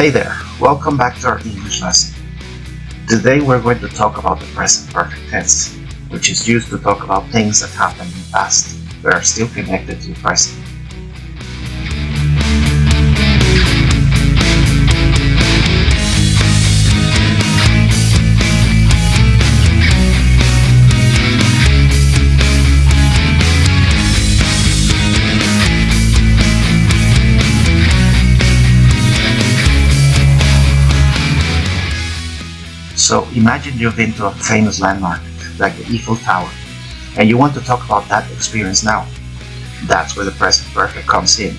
Hey there, welcome back to our English lesson. Today we're going to talk about the present perfect tense, which is used to talk about things that happened in the past but are still connected to the present. So imagine you've been to a famous landmark, like the Eiffel Tower, and you want to talk about that experience now. That's where the present perfect comes in.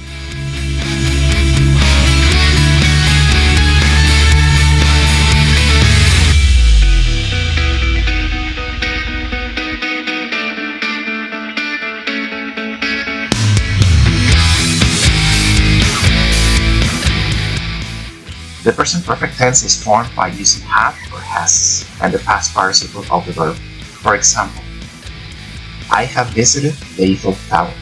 The present perfect tense is formed by using have or has and the past participle of the verb. For example, I have visited the Eiffel Tower.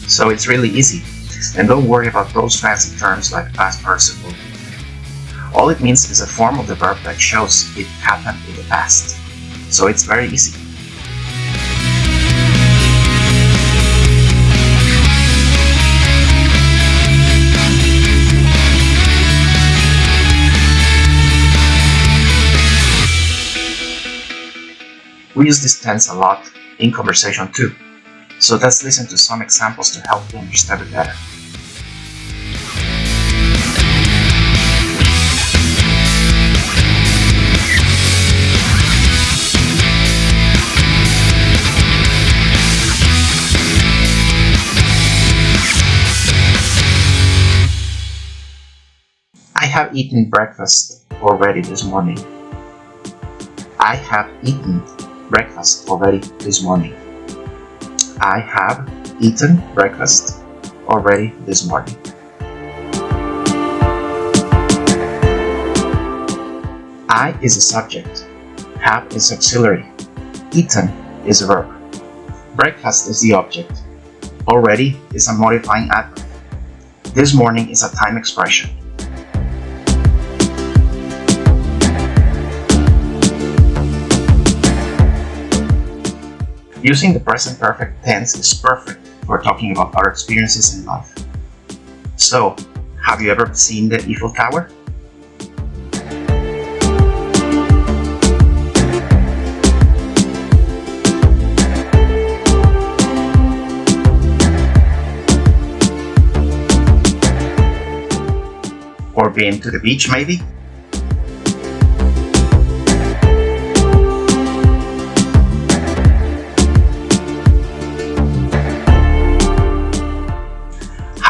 So it's really easy, and don't worry about those fancy terms like past participle. All it means is a form of the verb that shows it happened in the past. So it's very easy. We use this tense a lot in conversation too. So let's listen to some examples to help you understand it better. I have eaten breakfast already this morning. I have eaten breakfast already this morning. I have eaten breakfast already this morning. I is a subject. Have is auxiliary. Eaten is a verb. Breakfast is the object. Already is a modifying adverb. This morning is a time expression. Using the present perfect tense is perfect for talking about our experiences in life. So, have you ever seen the Eiffel Tower? Or been to the beach maybe?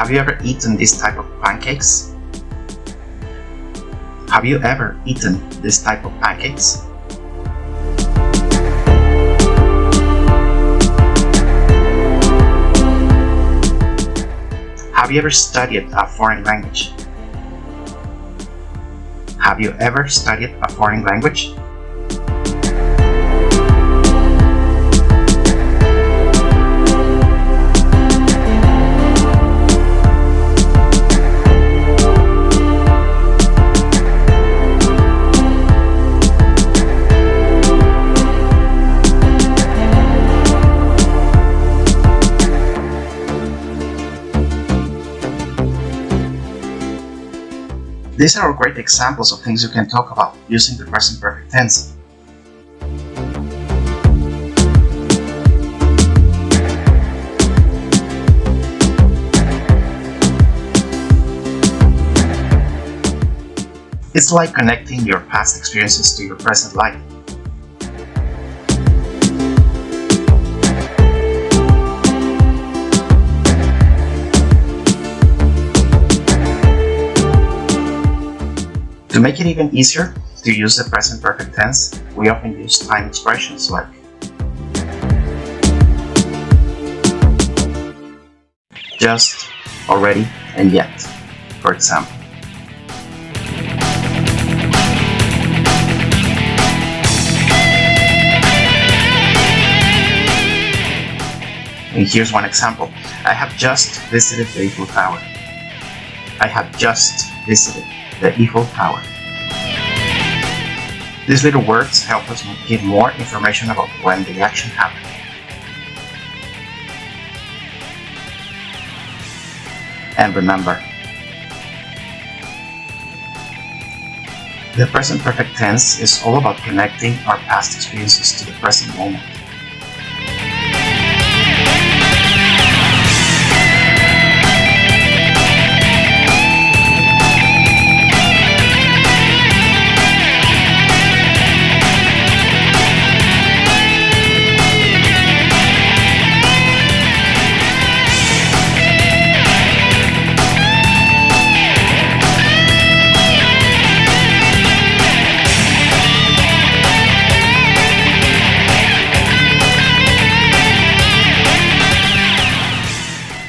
Have you ever eaten this type of pancakes? Have you ever eaten this type of pancakes? Have you ever studied a foreign language? Have you ever studied a foreign language? These are great examples of things you can talk about using the present perfect tense. It's like connecting your past experiences to your present life. To make it even easier, To use the present perfect tense, we often use time expressions like just, already, and yet, for example. And here's one example. I have just visited the Eiffel Tower. I have just visited the Eiffel Tower. These little words help us give more information about when the action happened. And remember, the present perfect tense is all about connecting our past experiences to the present moment.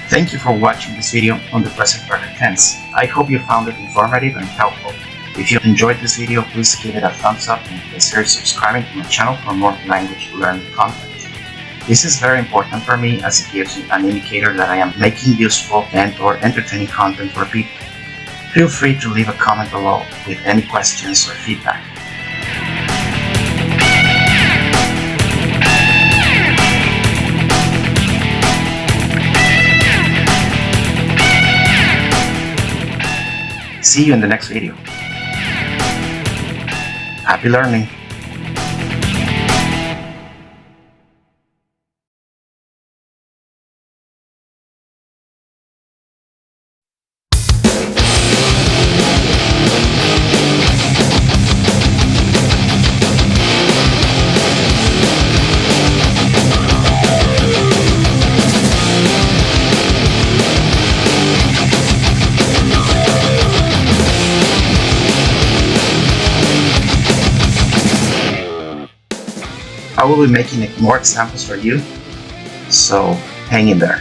Thank you for watching this video on the present perfect tense. I hope you found it informative and helpful. If you enjoyed this video, please give it a thumbs up and consider subscribing to my channel for more language learning content. This is very important for me as it gives me an indicator that I am making useful and/or entertaining content for people. Feel free to leave a comment below with any questions or feedback. See you in the next video. Happy learning! I will be making more examples for you, so hang in there.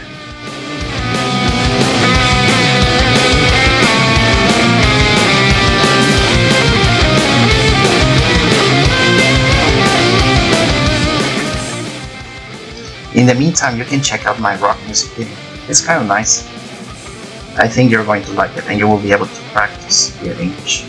In the meantime, you can check out my rock music video. It's kind of nice. I think you're going to like it and you will be able to practice your English.